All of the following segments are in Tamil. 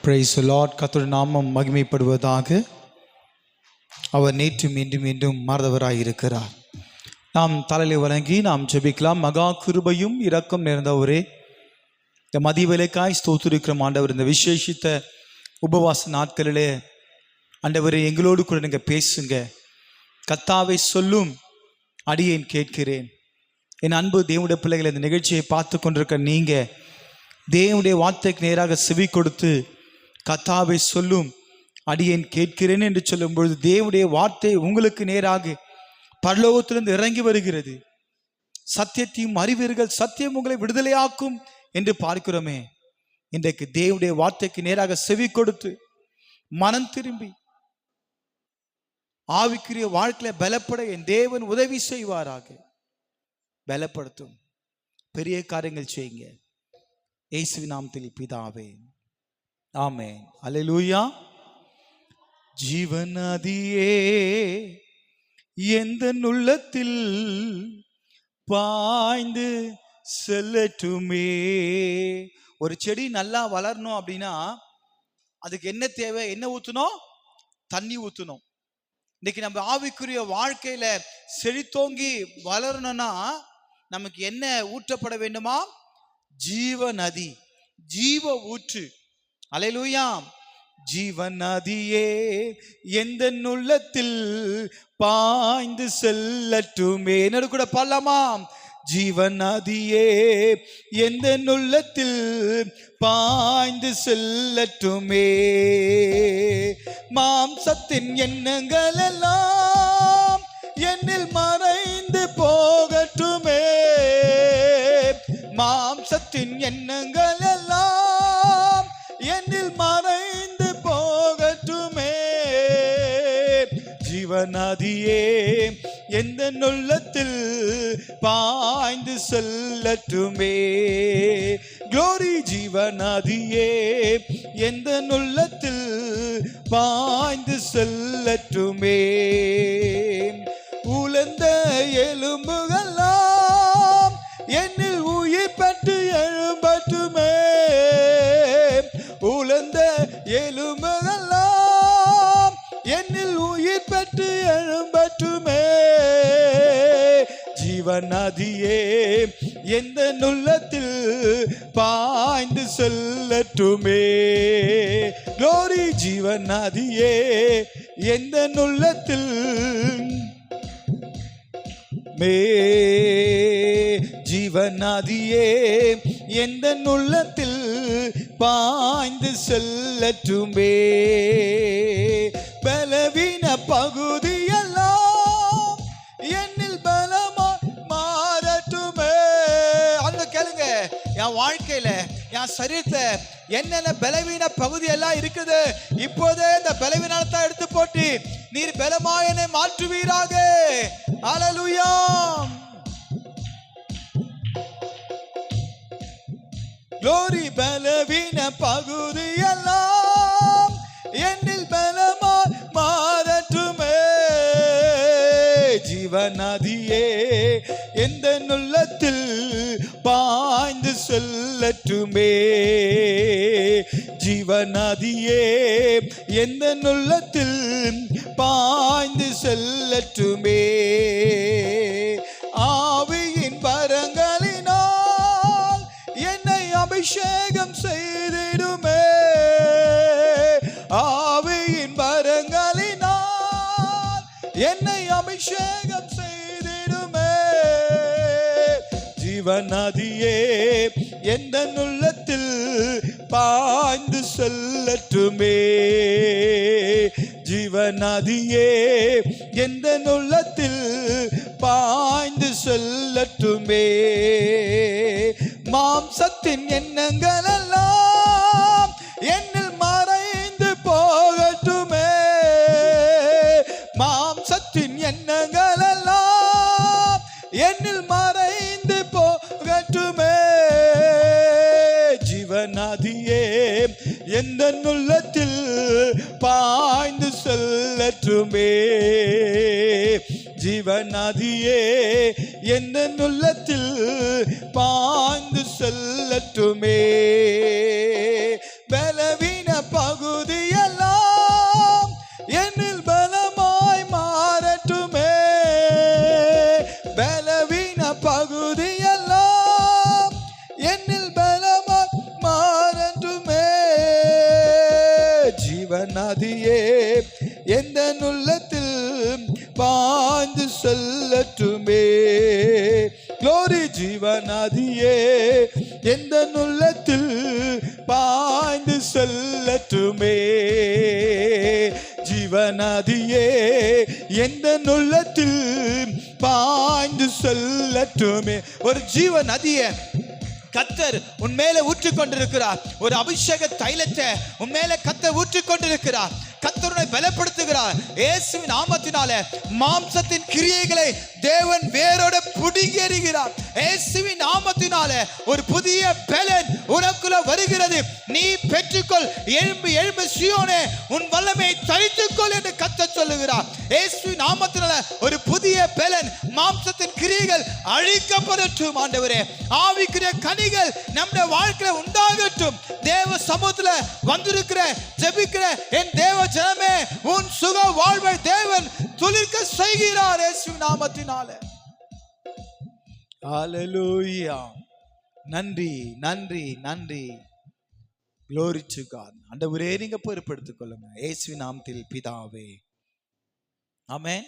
Praise the Lord. கர்த்தருடைய நாமம் மகிமைப்படுவதாக. அவர் நேற்றும் இன்றும் என்றும் மாறுதவராய் இருக்கிறார். நாம் தலையிலே வணங்கி நாம் ஜெபிக்கலாம். மகா கிருபையும் இரக்கம் நிறைந்தவரே, இந்த மதிய வேளைக்காய் ஸ்தோத்திரிக்கிறோம் ஆண்டவர். இந்த விசேஷித்த உபவாச நாட்களிலே ஆண்டவரே எங்களோடு கூட நீங்கள் பேசுங்க. கர்த்தாவே சொல்லும் அடியேன் கேட்கிறேன். என் அன்பு தேவனுடைய பிள்ளைகளை, இந்த நிகழ்ச்சியை பார்த்து கொண்டிருக்க நீங்கள் தேவனுடைய வார்த்தைக்கு நேராக செவி கொடுத்து கர்த்தாவே சொல்லும் அடியேன் கேட்கிறேன் என்று சொல்லும் பொழுது தேவனுடைய வார்த்தை உங்களுக்கு நேராக பரலோகத்திலிருந்து இறங்கி வருகிறது. சத்தியத்தையும் அறிவீர்கள், சத்தியம் உங்களை விடுதலையாக்கும் என்று பார்க்கிறோமே. இன்றைக்கு தேவனுடைய வார்த்தைக்கு நேராக செவி கொடுத்து மனம் திரும்பி ஆவிக்குரிய வாழ்க்கையில பலப்பட என் தேவன் உதவி செய்வாராக. பலப்படுத்தும் பெரிய காரியங்கள் செய்யுங்க. இயேசுவின் நாமத்தில் பிதாவே, ஆமென். அல்லேலூயா. ஜீவநதியே எந்த உள்ளத்தில் பாய்ந்து செல்லட்டுமே. ஒரு செடி நல்லா வளரணும் அப்படின்னா அதுக்கு என்ன தேவை? என்ன ஊற்றணும்? தண்ணி ஊற்றணும். இன்னைக்கு நம்ம ஆவிக்குரிய வாழ்க்கையில செழித்தோங்கி வளரணும்னா நமக்கு என்ன ஊற்றப்பட வேண்டுமா? ஜீவ நதி, ஜீவ ஊற்று. அல்லேலூயா. ஜீவநதியே எந்த உள்ளத்தில் பாய்ந்து செல்லட்டுமே. என்னோட கூட பாடலாமா? ஜீவநதியே எந்த உள்ளத்தில் பாய்ந்து செல்லட்டுமே. மாம்சத்தின் எண்ணங்கள் எல்லாம் என்னில் மறைந்து போகட்டுமே. மாம்சத்தின் எண்ணங்கள் எல்லாம் என்னில் மறைந்து போகட்டுமே. ஜீவநதியே எந்த உள்ளத்தில் பாய்ந்து செல்லட்டுமே. க்ளோரி. ஜீவநதியே எந்த உள்ளத்தில் பாய்ந்து செல்லட்டுமே. உலர்ந்த எலும்புகளெல்லாம் என்னில் உயிர் பெற்று எழும்பட்டுமே. உலர்ந்த எலும்புகளெல்லாம் என்னில் உயிர் பெற்று எழும்பட்டுமே. ஜீவநதியே எந்த உள்ளத்தில் பாய்ந்து செல்லட்டுமே. க்ளோரி. ஜீவநதியே எந்த உள்ளத்தில் ஜீவநதியே எந்த உள்ளத்தில் பாய்ந்து செல்லட்டுமே. பலவீன பகுதியெல்லாம் என்னில் பலமா மாறட்டுமே. அந்த கேளுங்க, என் வாழ்க்கையில என் சரீரத்துல என்னென்ன பலவீன பகுதி எல்லாம் இருக்குது, இப்போதே இந்த பலவீனத்தை எடுத்து போட்டு நீர் பலமாயனை மாற்றுவீராக. அல்லேலூயா. க்ளோரி. பலவீன பகுதி எல்லாம் என்னில் பலமா மாறட்டுமே. ஜீவநதியே எந்த உள்ளத்தில் பாய்ந்து செல்லட்டுமே. ஜீவநதியே எந்த உள்ளத்தில் பாய்ந்து செல்லட்டுமே. ஆவியின் வரங்களினால் என்னை அபிஷேகம் செய்திடுமே. ஆவியின் வரங்களினால் என்னை அபிஷேகம் செய்திடுமே. ஜீவநதியே எந்த உள்ளத்தில் பாய்ந்து செல்லட்டுமே. ஜீவநதியே எந்த உள்ளத்தில் பாய்ந்து செல்லட்டுமே. மாம்சத்தின் எண்ணங்கள் எல்லாம் என்னில் மறைந்து போகட்டுமே. மாம்சத்தின் எண்ணங்கள் எல்லாம் என்னில் மறைந்து போகட்டுமே. ஜீவநதியே எந்த உள்ளத்தில் பாய்ந்து செல்லட்டுமே. ஜீவநதியே எந்த உள்ளத்தில் பாய்ந்து செல்லட்டுமே. பலவீன ஜீவநதியே எந்த உள்ளத்தில் பாய்ந்து செல்லட்டுமே. க்ளோரி. ஜீவநதியே எந்த உள்ளத்தில் பாய்ந்து செல்லட்டுமே. ஜீவநதியே எந்த உள்ளத்தில் பாய்ந்து செல்லட்டுமே. ஒரு ஜீவ நதியை கர்த்தர் உன்மேல ஊற்றிக் கொண்டிருக்கிறார். ஒரு அபிஷேக தைலத்தை உன்மேல கர்த்தர் ஊற்றிக் கொண்டிருக்கிறார். கர்த்தரை பலப்படுத்துகிறார். இயேசுவின் நாமத்தினால மாம்சத்தின் கிரியைகளை தேவன் வேரோட புடுங்கி எறிகிறார். இயேசுவின் நாமத்தினால ஒரு புதிய பலன் உனக்குள்ள வருகிறது. நீ பெற்றுக்கொள். எழும்பு எழும்பு சீயோனே, உன் வல்லமை தரித்துக்கொள் என்று கர்த்தர் சொல்லுகிறார். இயேசுவின் நாமத்தினால ஒரு புதிய பலன், மாம்சத்தின் கிரியைகள் அழிக்கப்படட்டும். ஆண்டவரே, ஆவிக்குரிய கனிகள் நம்முடைய வாழ்க்கையில உண்டாகட்டும். தேவ சமூகத்துல வந்திருக்கிற ஜெபிக்கிற என் தேவ ஜனமே, உன் சுக வாழ்வை தேவன் துளிர்க்க செய்கிறார் இயேசுவின் நாமத்தினால. ஹல்லேலூயா. நன்றி நன்றி நன்றி. Glory to God. ஆண்டவரே, நீங்க பொறுப்பெடுத்துக் கொள்ளுங்க இயேசுவின் நாமத்தில் பிதாவே. ஆமென்.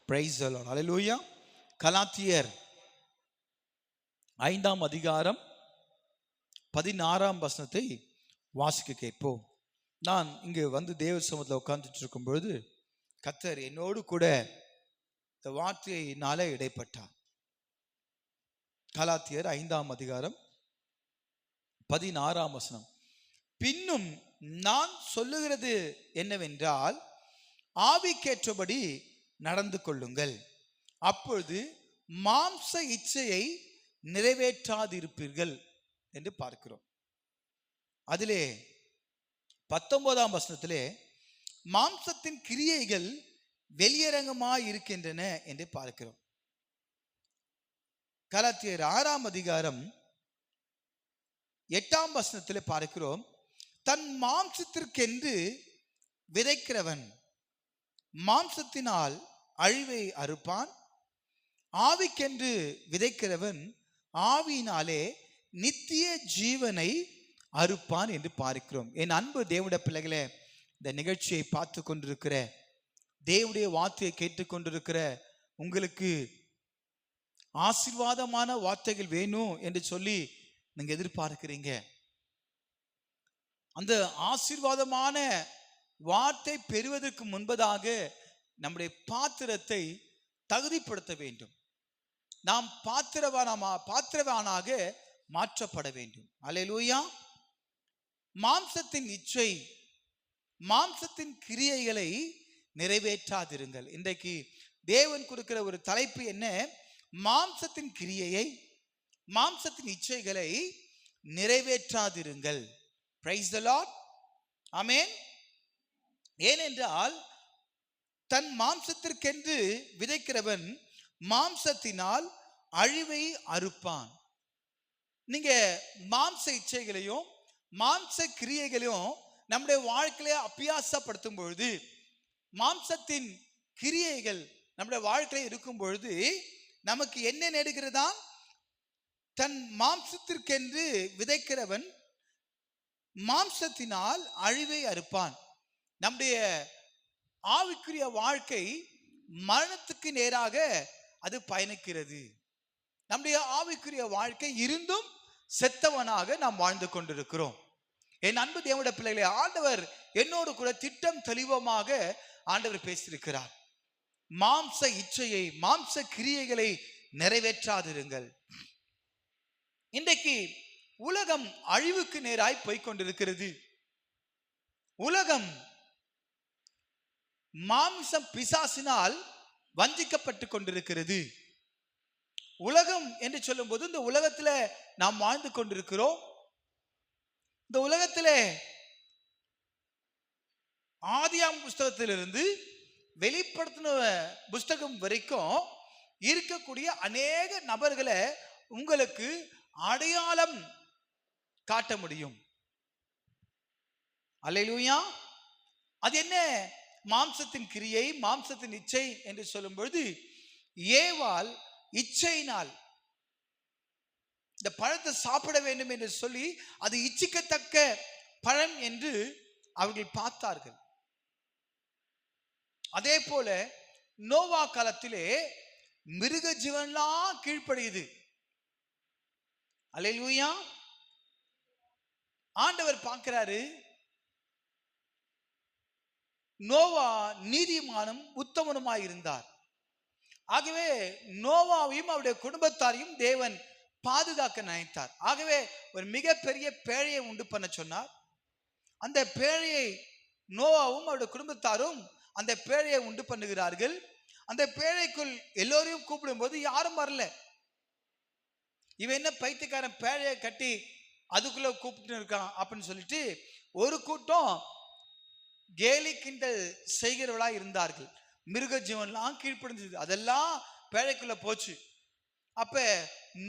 Praise the Lord. Hallelujah. கலாத்தியர் 5ஆம் அதிகாரம் 16ஆம் வசனத்தை வாசிக்க கேட்போம். நான் இங்கு வந்து தேவ சமூகத்தில் உட்கார்ந்துட்டு இருக்கும் பொழுது கர்த்தர் என்னோடு கூட இந்த வார்த்தையினாலே இடைப்பட்டார். கலாத்தியர் 5ஆம் அதிகாரம் 16ஆம் வசனம். பின்னும் நான் சொல்லுகிறது என்னவென்றால், ஆவிக்கேற்றபடி நடந்து கொள்ளுங்கள், அப்பொழுது மாம்ச இச்சையை நிறைவேற்றாதிருப்பீர்கள் என்று பார்க்கிறோம். அதிலே 19ஆம் வசனத்திலே மாம்சத்தின் கிரியைகள் வெளியரங்கமாய் இருக்கின்றன என்று பார்க்கிறோம். கலாத்தியர் 6ஆம் அதிகாரம் 8ஆம் வசனத்திலே பார்க்கிறோம், தன் மாம்சத்திற்கென்று விதைக்கிறவன் மாம்சத்தினால் அழிவை அறுப்பான், ஆவிக்கென்று விதைக்கிறவன் ஆவியினாலே நித்திய ஜீவனை அறுப்பான் என்று பார்க்கிறோம். என் அன்பு தேவனுடைய பிள்ளைகளே, இந்த நிகழ்ச்சியை பார்த்து கொண்டிருக்கிற, தேவனுடைய வார்த்தையை கேட்டுக்கொண்டிருக்கிற உங்களுக்கு ஆசீர்வாதமான வார்த்தைகள் வேணும் என்று சொல்லி நீங்க எதிர்பார்க்கிறீங்க. அந்த ஆசீர்வாதமான வார்த்தை பெறுவதற்கு முன்பதாக நம்முடைய பாத்திரத்தை தகுதிப்படுத்த வேண்டும். நாம் பாத்திரவானாக மாற்றப்பட வேண்டும். அல்லேலூயா. மாம்சத்தின் இச்சை, மாம்சத்தின் கிரியைகளை நிறைவேற்றாதிருங்கள். இன்றைக்கு தேவன் கொடுக்கிற ஒரு தலைப்பு என்ன? மாம்சத்தின் கிரியையை, மாம்சத்தின் இச்சைகளை நிறைவேற்றாதிருங்கள். Praise the Lord. ஆமென். ஏனென்றால் தன் மாம்சத்திற்கென்று விதைக்கிறவன் மாம்சத்தினால் அழிவை அறுப்பான். நீங்க மாம்ச இச்சைகளையும் மாம்ச கிரியைகளையும் நம்முடைய வாழ்க்கையில அபியாசப்படுத்தும் பொழுது, மாம்சத்தின் கிரியைகள் நம்முடைய வாழ்க்கையில இருக்கும் பொழுது நமக்கு என்ன நேடுகிறதா? தன் மாம்சத்திற்கென்று விதைக்கிறவன் மாம்சத்தினால் அழிவை அறுப்பான். நம்முடைய ஆவிக்குரிய வாழ்க்கை மரணத்துக்கு நேராக அது பயணிக்கிறது. நம்முடைய ஆவிக்குரிய வாழ்க்கை இருந்தும் செத்தவனாக நாம் வாழ்ந்து கொண்டிருக்கிறோம். என் அன்பு தேவனுடைய பிள்ளைகளே, ஆண்டவர் என்னோடு கூட திட்டம் தெளிவமாக ஆண்டவர் பேசியிருக்கிறார். மாம்ச இச்சையை, மாம்ச கிரியைகளை நிறைவேற்றாதிருங்கள். இன்றைக்கு உலகம் அழிவுக்கு நேராய் போய்கொண்டிருக்கிறது. உலகம் மாம்சம் பிசாசினால் வஞ்சிக்கப்பட்டு கொண்டிருக்கிறது. உலகம் என்று சொல்லும் போது இந்த உலகத்துல நாம் வாழ்ந்து கொண்டிருக்கிறோம். இந்த உலகத்திலே ஆதியாம் புஸ்தகத்திலிருந்து வெளிப்படுத்தின புஸ்தகம் வரைக்கும் இருக்கக்கூடிய அநேக நபர்களை உங்களுக்கு அடையாளம் காட்ட முடியும். அல்லேலூயா. அது என்ன? மாம்சத்தின் கிரியை, மாம்சத்தின் இச்சை என்று சொல்லும் பொழுது, ஏவாள் இச்சையினால் இந்த பழத்தை சாப்பிட வேண்டும் என்று சொல்லி அது இச்சிக்கத்தக்க பழம் என்று அவர்கள் பார்த்தார்கள். அதே போல நோவா காலத்திலே மிருக ஜீவன்லாம் கீழ்ப்படியுது. அல்லேலூயா. ஆண்டவர் பார்க்கிறாரு, நோவா நீதிமானும் உத்தமனுமாய் இருந்தார். ஆகவே நோவாவையும் அவருடைய குடும்பத்தாரையும் தேவன் பாதுகாக்க நினைத்தார். ஆகவே ஒரு மிகப்பெரிய பேழையை உண்டு பண்ண சொன்னார். அந்த பேழையை நோவாவும் அவருடைய குடும்பத்தாரும் அந்த பேழையை உண்டு பண்ணுகிறார்கள். அந்த பேழைக்குள் எல்லோரையும் கூப்பிடும் போது யாரும் வரல. இவன் என்ன பைத்தியக்காரன் பேழையை கட்டி அதுக்குள்ள கூப்பிட்டு இருக்கான் அப்படின்னு சொல்லிட்டு ஒரு கூட்டம் கேலி கிண்டல் செய்கிறவளா இருந்தார்கள். மிருக ஜீவன்லாம் கீழ்ப்படிஞ்சது, அதெல்லாம் பேழைக்குள்ள போச்சு. அப்ப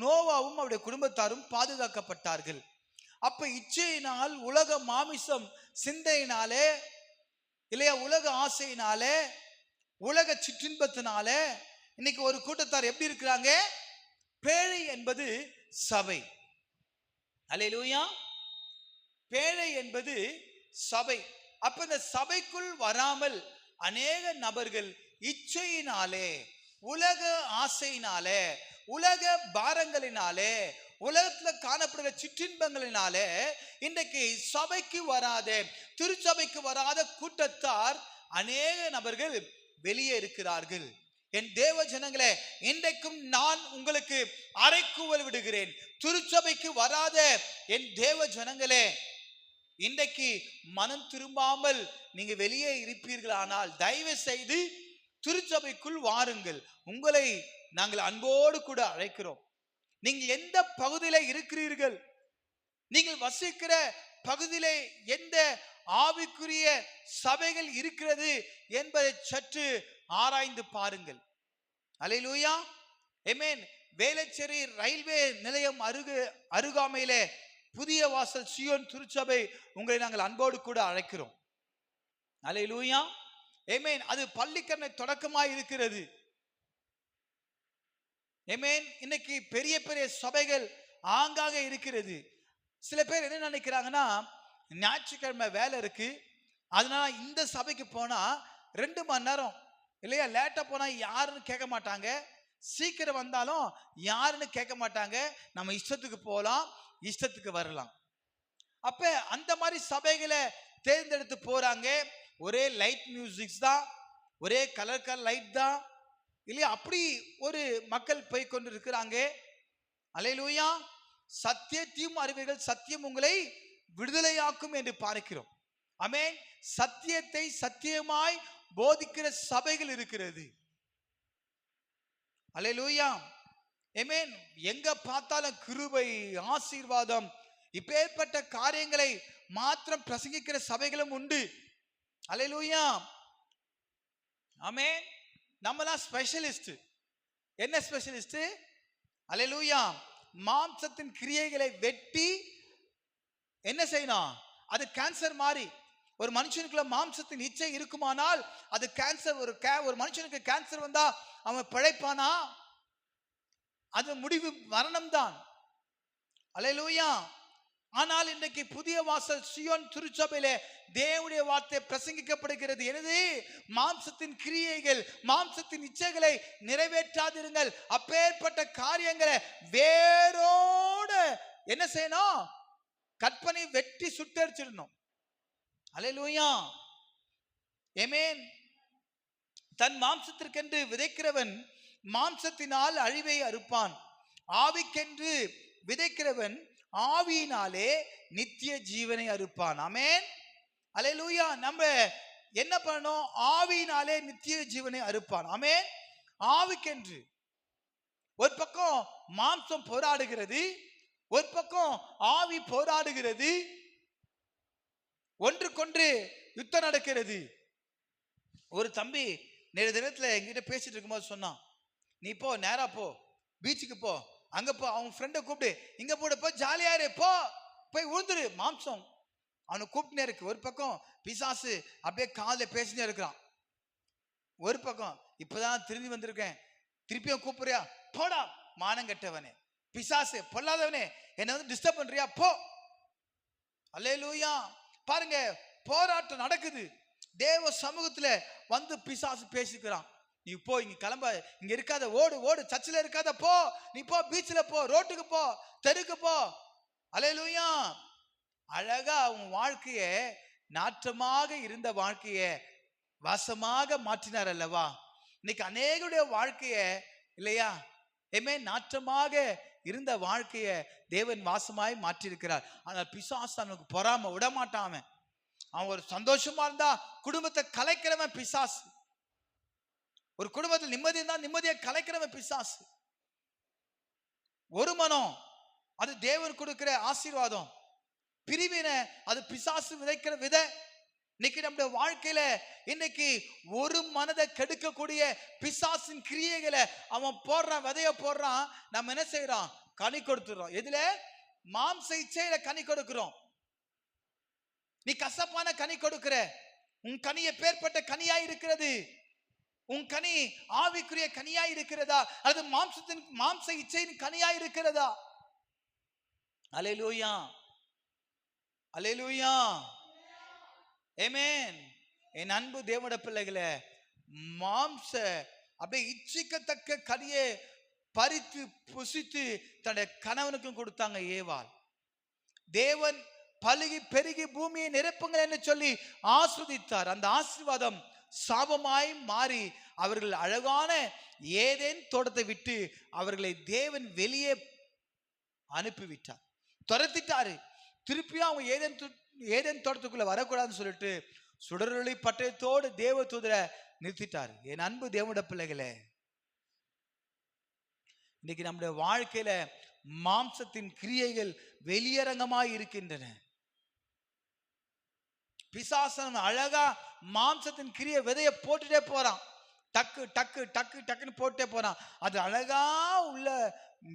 நோவாவும் அவருடைய குடும்பத்தாரும் பாதுகாக்கப்பட்டார்கள். அப்ப இச்சையினால், உலக மாமிசம் சிந்தையினாலே இல்லையா, உலக ஆசையினாலே, உலக சிற்றின்பத்தினாலே இன்னைக்கு ஒரு கூட்டத்தார் எப்படி இருக்கிறாங்க? பேழை என்பது சபை. அல்லேலூயா. பேழை என்பது சபை. அப்ப இந்த சபைக்குள் வராமல் அநேக நபர்கள் இச்சையினாலே, உலக ஆசையினாலே, உலக பாரங்களினாலே, உலகத்துல காணப்படுகிற சிற்றின்பங்களினாலே இன்றைக்கு சபைக்கு வராத, திருச்சபைக்கு வராத கூட்டத்தார் அநேக நபர்கள் வெளியே இருக்கிறார்கள். என் தேவ ஜனங்களே, இன்றைக்கும் நான் உங்களுக்கு அறைக்கூவல் விடுகிறேன். திருச்சபைக்கு வராத என் தேவ ஜனங்களே, இன்றைக்கு மனம் திரும்பாமல் நீங்க வெளியே இருப்பீர்களானால் தயவு செய்து திருச்சபைக்குள் வாருங்கள். உங்களை நாங்கள் அன்போடு கூட அழைக்கிறோம். நீங்கள் எந்த பகுதியில இருக்கிறீர்கள், நீங்கள் வசிக்கிற பகுதியிலே எந்த ஆவிக்குரிய சபைகள் இருக்கிறது என்பதை சற்று ஆராய்ந்து பாருங்கள். அல்லேலூயா. ஆமென். வேளச்சேரி ரயில்வே நிலையம் அருகாமையிலே புதிய வாசல் சியோன் திருச்சபை உங்களை நாங்கள் அன்போடு கூட அழைக்கிறோம். அல்லேலூயா. ஆமென். அது பள்ளிக்கரணை தொடக்கமாய் இருக்கிறது. ஆமென். இன்னைக்கு பெரிய பெரிய சபைகள் ஆங்காக இருக்கிறது. சில பேர் என்ன நினைக்கிறாங்கன்னா, ஞாயிற்றுக்கிழமை வேலை இருக்கு, அதனால இந்த சபைக்கு போனா 2 மணி நேரம் இல்லையா, லேட்டா போனா யாருன்னு கேட்க மாட்டாங்க, சீக்கிரம் வந்தாலும் யாருன்னு கேட்க மாட்டாங்க, நம்ம இஷ்டத்துக்கு போகலாம், இஷ்டத்துக்கு வரலாம். அப்ப அந்த மாதிரி சபைகளை தேர்ந்தெடுத்து போறாங்க. ஒரே லைட் மியூசிக்ஸ் தான், ஒரே கலர் லைட் தான் இல்லையா, அப்படி ஒரு மக்கள் போய் கொண்டு இருக்கிறாங்க. அல்லேலூயா. சத்தியத்தையும் அறிவீர்கள், சத்தியம் உங்களை விடுதலையாக்கும் என்று பார்க்கிறோம். ஆமென். சத்தியத்தை சத்தியமாய் போதிக்கிற சபைகள் இருக்கிறது. அல்லேலூயா. ஆமென். எங்க பார்த்தாலும் கிருபை, ஆசீர்வாதம், இப்பேற்பட்ட காரியங்களை மாத்திரம் பிரசங்கிக்கிற சபைகளும் உண்டு. அல்லேலூயா. ஆமென். நம்மலாம் ஸ்பெஷலிஸ்ட். என்ன ஸ்பெஷலிஸ்ட்? அல்லேலூயா. மாம்சத்தின் கிரியைகளை வெட்டி என்ன செய்யணும்? அது கேன்சர் மாதிரி. ஒரு மனுஷனுக்குள்ள மாம்சத்தின் இச்சை இருக்குமானால் அது கேன்சர். ஒரு மனுஷனுக்கு கேன்சர் வந்தா அவன் பிழைப்பானா? அது முடிவு மரணம் தான். அல்லேலூயா. ஆனால் இன்றைக்கு புதிய வாசல் சியோன் திருச்சபையிலே தேவனுடைய வார்த்தை பிரசங்கிக்கப்படுகிறது. எனது மாம்சத்தின் கிரியைகள், மாம்சத்தின் இச்சைகளை நிறைவேற்றாதிருங்கள். அப்பேற்பட்ட காரியங்களை வேரோடு என்ன செய்யணும்? கற்பனை வெட்டி சுட்டரிச்சிடணும். அல்லேலூயா. ஆமென். தன் மாம்சத்திற்கென்று விதைக்கிறவன் மாம்சத்தினால் அழிவை அறுப்பான், ஆவிக்கென்று விதைக்கிறவன் ஆவியினாலே நித்திய ஜீவனை அறுப்பான். ஆமென். அல்லேலூயா. நம்ம என்ன பண்ணணும்? ஆவியினாலே நித்திய ஜீவனை அறுப்பான். ஆமென். ஆவிக்கென்று ஒரு பக்கம் மாம்சம் போராடுகிறது, ஒரு பக்கம் ஆவி போராடுகிறது, ஒன்றுக்கொன்று யுத்தம் நடக்கிறது. ஒரு தம்பி நேர தினத்துல என்கிட்ட பேசிட்டு இருக்கும்போது சொன்னான், நீ போ, நேரா போ, பீச்சுக்கு போ, அங்க போ, அவன் ஃப்ரெண்டை கூப்பிடு, இங்க போடு, போ, ஜாலியா இரு, போ, போய் விழுந்துரு. மாம்சம் அவனை கூப்பிட்டுனே இருக்கு. ஒரு பக்கம் பிசாசு அப்படியே காதுல பேசினே இருக்கிறான். ஒரு பக்கம் இப்பதான் திரும்பி வந்திருக்கேன், திருப்பியும் கூப்பிடுறியா, போடா மானம் கெட்டவனே, பிசாசு, பொல்லாதவனே, என்னை வந்து டிஸ்டர்ப் பண்றியா, போ. அல்லேலூயா. பாருங்க, போராட்டம் நடக்குது. தேவ சமூகத்துல வந்து பிசாசு பேசிக்கிறான். நீ போ, இங்க கிளம்ப, இங்க இருக்காத, ஓடு ஓடு, சர்ச்சில் இருக்காத, போ, நீ போ, பீச்சில் போ, ரோட்டுக்கு போ, தெருக்கு போ. அல்லேலூயா. அழகா அவங்க வாழ்க்கைய, நாற்றமாக இருந்த வாழ்க்கைய வாசமாக மாற்றினார் அல்லவா. இன்னைக்கு அநேகருடைய வாழ்க்கைய இல்லையா, நாற்றமாக இருந்த வாழ்க்கைய தேவன் வாசமாய் மாற்றி இருக்கிறார். ஆனால் பிசாசு அவனுக்கு பொறாம விடமாட்டான். அவன் ஒரு சந்தோஷமா இருந்தா குடும்பத்தை கலைக்கிறவன் பிசாசு. ஒரு குடும்பத்தில் நிம்மதி இருந்தா நிம்மதியை கலைக்கிறவன் பிசாசு. ஒரு மனம் அது தேவன் கொடுக்கிற ஆசீர்வாதம். பிரிவினை அது பிசாசு விதைக்கிற விதை. இன்னைக்கு நம்முடைய வாழ்க்கையில இன்னைக்கு ஒரு மனதை கெடுக்கக்கூடிய பிசாசின் கிரியைகளை அவன் போடுறான், விதைய போடுறான். நம்ம என்ன செய்யறோம்? கனி கொடுத்துறோம். எதுல? மாம்ச இச்சையில கனி கொடுக்கிறோம். நீ கசப்பான கனி கொடுக்கிற. உன் கனி எப்பேற்பட்ட கனியா இருக்கிறது? உன் கனி ஆவிக்குரிய கனியா இருக்கிறதா, அது மாம்ச இச்சையின் கனியா இருக்கிறதா? அல்லேலூயா, அல்லேலூயா, ஆமென். என் அன்பு தேவனுடைய பிள்ளைகளே, மாம்ச அப்படியே இச்சிக்கத்தக்க கனியை பறித்து புசித்து தன்னுடைய கணவனுக்கும் கொடுத்தாங்க ஏவாள். தேவன் பலுகி பெருகி பூமியை நிரப்புங்கள் என்று சொல்லி ஆஸ்வதித்தார். அந்த ஆசீர்வாதம் சாபமாய் மாறி அவர்கள் அழகான ஏதேன் தோட்டத்தை விட்டு அவர்களை தேவன் வெளியே அனுப்பிவிட்டார், துரத்திட்டாரு. திருப்பியும் அவங்க ஏதேன் தோட்டத்துக்குள்ள வரக்கூடாதுன்னு சொல்லிட்டு சுடரொளி பட்டயத்தோடு தேவ தூதரை நிறுத்திட்டாரு. என் அன்பு தேவனுடைய பிள்ளைகளே, இன்னைக்கு நம்முடைய வாழ்க்கையில மாம்சத்தின் கிரியைகள் வெளியரங்கமாய் இருக்கின்றன. பிசாசன் அழகா மாம்சத்தின் கிரிய விதைய போட்டுட்டே போறான். டக்கு டக்கு டக்கு டக்குன்னு போட்டே போறான். அது அழகா உள்ள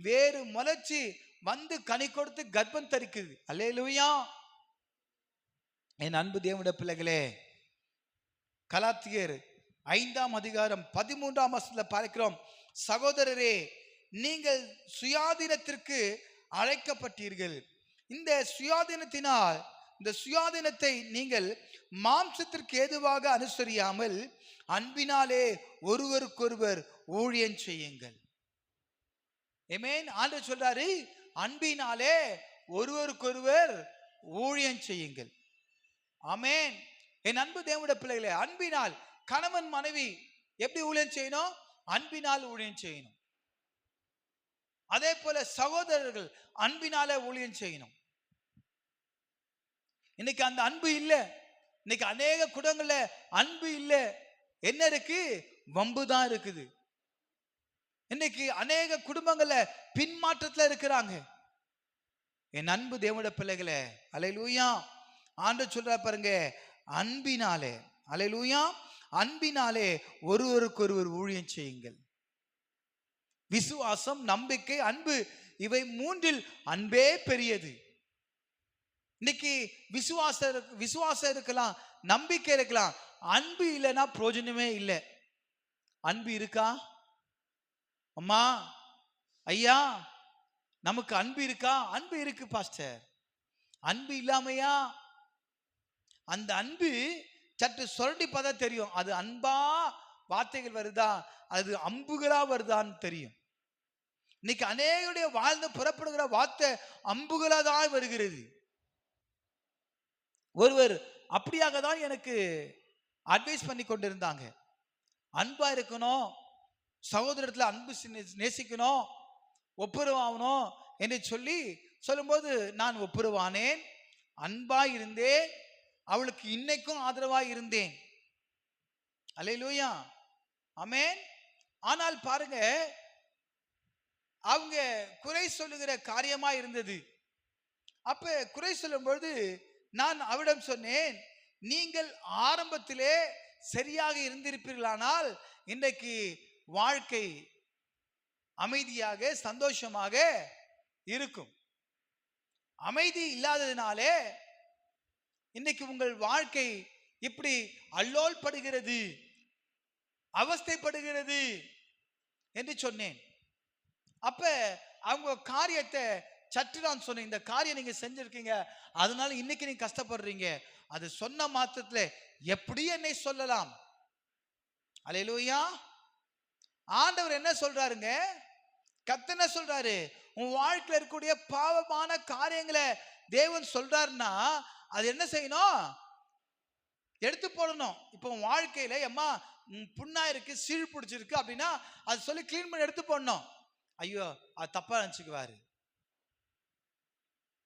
வேறு முளைச்சி வந்து கனி கொடுத்து கர்ப்பம் தரிக்குது. அல்லேலூயா. என் அன்பு தேவனுடைய பிள்ளைகளே, கலாத்தியர் 5ஆம் அதிகாரம் 13ஆம் வசனத்துல பார்க்கிறோம். சகோதரரே, நீங்கள் சுயாதீனத்திற்கு அழைக்கப்பட்டீர்கள். இந்த சுயாதீனத்தை நீங்கள் மாம்சத்திற்கு ஏதுவாக அனுசரியாமல் அன்பினாலே ஒருவருக்கொருவர் ஊழியம் செய்யுங்கள். ஆமென். ஆண்டவர் சொல்றாரு, அன்பினாலே ஒருவருக்கொருவர் ஊழியம் செய்யுங்கள். ஆமென். என் அன்பு தேவனுடைய பிள்ளைகளே, அன்பினால் கணவன் மனைவி எப்படி ஊழியம் செய்யணும்? அன்பினால் ஊழியம் செய்யணும். அதே போல சகோதரர்கள் அன்பினாலே ஊழியம் செய்யணும். இன்னைக்கு அந்த அன்பு இல்லை. இன்னைக்கு அநேக குடும்பங்கள்ல அன்பு இல்லை. என்ன இருக்கு? வம்பு தான் இருக்குது. இன்னைக்கு அநேக குடும்பங்கள்ல பின்மாற்றத்துல இருக்கிறாங்க. என் அன்பு தேவனுடைய பிள்ளைகளே, அல்லேலூயா. ஆண்டவர் சொல்றா பாருங்க, அன்பினாலே, அல்லேலூயா, அன்பினாலே ஒருவருக்கொருவர் ஊழியம் செய்யுங்கள். விசுவாசம், நம்பிக்கை, அன்பு, இவை மூன்றில் அன்பே பெரியது. இன்னைக்கு விசுவாசம் இருக்கலாம், நம்பிக்கை இருக்கலாம், அன்பு இல்லைன்னா பிரயோஜனமே இல்லை. அன்பு இருக்கா? அம்மா, ஐயா, நமக்கு அன்பு இருக்கா? அன்பு இருக்கு பாஸ்டர். அன்பு இல்லாமையா? அந்த அன்பு சற்று சுரண்டி பார்த்தா தெரியும், அது அன்பா வார்த்தைகள் வருதா, அது அம்புகளா வருதான்னு தெரியும். இன்னைக்கு அநேகருடைய வாழ்ந்து புறப்படுகிற வார்த்தை அம்புகளா தான் வருகிறது. ஒருவர் அப்படியாக தான் எனக்கு அட்வைஸ் பண்ணி கொண்டிருந்தாங்க. அன்பா இருக்கணும், சகோதரத்துல அன்பு நேசிக்கணும், ஒப்புரவாகணும் என்று சொல்லும்போது நான் ஒப்புரவானேன், அன்பா இருந்தேன், அவளுக்கு இன்னைக்கும் ஆதரவாய் இருந்தேன். அல்லேலூயா, ஆமென். ஆனால் பாருங்க, அவங்க குறை சொல்லுகிற காரியமா இருந்தது. அப்ப குறை சொல்லும்போது நான் அவரிடம் சொன்னேன், நீங்கள் ஆரம்பத்திலே சரியாக இருந்திருப்பீர்களானால் இன்றைக்கு வாழ்க்கை அமைதியாக சந்தோஷமாக இருக்கும். அமைதி இல்லாததினாலே இன்னைக்கு உங்கள் வாழ்க்கை இப்படி அல்லோல் படுகிறது, அவஸ்தைப்படுகிறது என்று சொன்னேன். அப்ப அவங்க காரியத்தை சற்று நான் சொன்னேன், இந்த காரியம் நீங்க செஞ்சிருக்கீங்க, அதனால இன்னைக்கு நீங்க கஷ்டப்படுறீங்க. அது சொன்ன மாத்திரத்துல எப்படி என்னை சொல்லலாம்? அல்லேலூயா. ஆண்டவர் என்ன சொல்றாருங்க? கர்த்தர் என்ன சொல்றாரு? உன் வாழ்க்கையில இருக்கக்கூடிய பாவமான காரியங்களை தேவன் சொல்றாருன்னா அது என்ன செய்யணும்? எடுத்து போடணும். இப்போ உன் வாழ்க்கையில எம்மா புண்ணா இருக்கு, சீழ் பிடிச்சிருக்கு அப்படின்னா அது சொல்லி கிளீன் பண்ணி எடுத்து போடணும். ஐயோ அது தப்பா நினைச்சுக்குவாரு,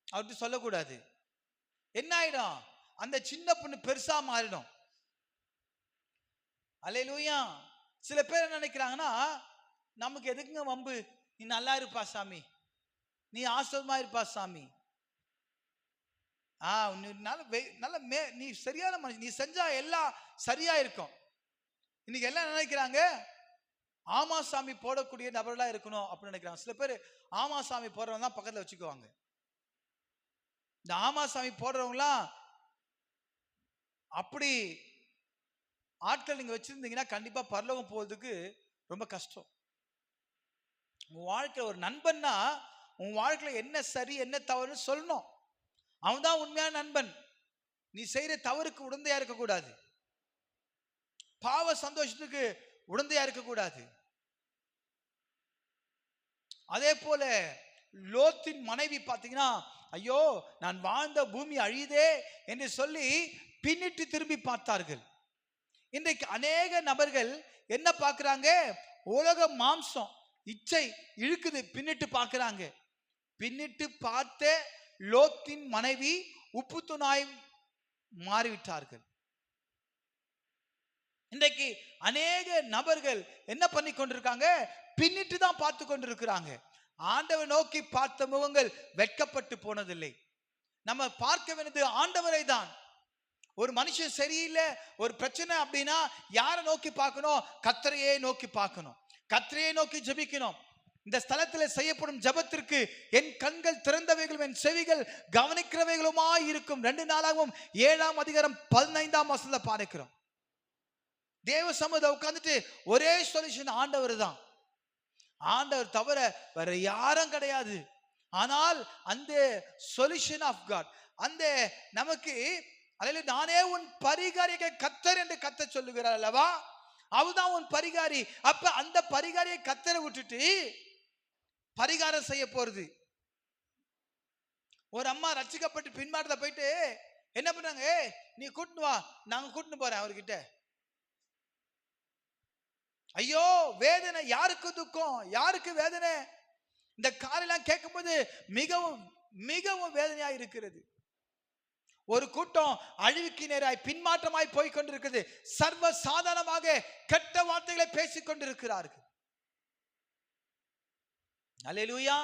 அவர்கிட்ட சொல்லக்கூடாது. என்ன ஆயிடும்? அந்த சின்ன புண்ணு பெருசா மாறிடும். அல்லேலூயா. சில பேர் என்ன நினைக்கிறாங்கன்னா, நமக்கு எதுக்குங்க வம்பு, நீ நல்லா இருப்பா சாமி, நீ ஆசிரமா இருப்பா சாமி, நீ சரியான மனுஷன், நீ செஞ்சா எல்லாம் சரியா இருக்கும். இன்னைக்கு எல்லாம் நினைக்கிறாங்க ஆமா சாமி போடக்கூடிய நபர்களா இருக்கணும் அப்படின்னு நினைக்கிறாங்க. சில பேர் ஆமா சாமி போடுறவங்க தான் பக்கத்துல வச்சுக்குவாங்க. இந்த ஆமா சாமி போடுறவங்களாம் அப்படி ஆட்கள் நீங்க வச்சிருந்தீங்கன்னா கண்டிப்பா பரலோகம் போறதுக்கு ரொம்ப கஷ்டம். உன் வாழ்க்கையில ஒரு நண்பன்னா உன் வாழ்க்கையில என்ன சரி என்ன தவறுன்னு சொல்லணும். அவன் தான் உண்மையான நண்பன். நீ செய்யற தவறுக்கு உடந்தையா இருக்கக்கூடாது, பாவ சந்தோஷத்துக்கு உடந்தையா இருக்கக்கூடாது. அதே போல லோத்தின் மனைவி பாத்தீங்கன்னா, ஐயோ நான் வாழ்ந்த பூமி அழியுதே என்று சொல்லி பின்னிட்டு திரும்பி பார்த்தார்கள். இன்றைக்கு அநேக நபர்கள் என்ன பார்க்கிறாங்க? உலக மாம்சம் இச்சை இழுக்குது, பின்னிட்டு பார்க்கிறாங்க. பின்னிட்டு பார்த்த லோத்தின் மனைவி உப்பு துணாய் மாறிவிட்டார்கள். இன்றைக்கு அநேக நபர்கள் என்ன பண்ணி கொண்டிருக்காங்க? பின்னிட்டு தான் பார்த்து கொண்டிருக்கிறாங்க. ஆண்டவர் நோக்கி பார்த்த முகங்கள் வெட்கப்பட்டு போனதில்லை. நம்ம பார்க்க வேண்டியது ஆண்டவரை தான். ஒரு மனுஷன் சரியில்லை, ஒரு பிரச்சனை அப்படின்னா யாரை நோக்கி பார்க்கணும்? கர்த்தரையே நோக்கி பார்க்கணும், கர்த்தரையே நோக்கி ஜெபிக்கணும். இந்த ஸ்தலத்தில் செய்யப்படும் ஜெபத்திற்கு என் கண்கள் திறந்தவைகளும் என் செவிகள் கவனிக்கிறவைகளுமா இருக்கும். 2 நாளாகவும் 7ஆம் அதிகாரம் 15ஆம் வசனத்துல பார்க்கிறோம். தேவ சமூகத்துல உட்கார்ந்துட்டு ஒரே சொல்யூஷன் ஆண்டவர் தான். ஆண்டவர் தவிர வேற யாரும் கிடையாது. ஆனால் அந்த சொல்யூஷன் ஆஃப் காட், அந்த நமக்கு அல்லேலூயா, நானே உன் பரிகாரியை கர்த்தர் என்று கர்த்தர் சொல்லுகிறார் அல்லவா? அவர்தான் உன் பரிகாரி. அப்ப அந்த பரிகாரியை கர்த்தரை விட்டுட்டு பரிகாரம் செய்ய போறது. ஒரு அம்மா ரட்சிக்கப்பட்டு பின்மாற்றத்தை போயிட்டு என்ன பண்றாங்க? நீ கூட்டினு வா, நாங்க கூட்டினு போறேன் அவர்கிட்ட. ஐயோ வேதனை, யாருக்கு துக்கம், யாருக்கு வேதனை? இந்த காலையெல்லாம் கேட்கும்போது மிகவும் மிகவும் வேதனையா இருக்கிறது. ஒரு கூட்டம் அழிவுக்கு நேராய் பின்மாற்றமாய் போய் கொண்டிருக்கிறது. சர்வ சாதாரணமாக கெட்ட வார்த்தைகளை பேசிக் கொண்டிருக்கிறார்கள். அல்லேலூயா.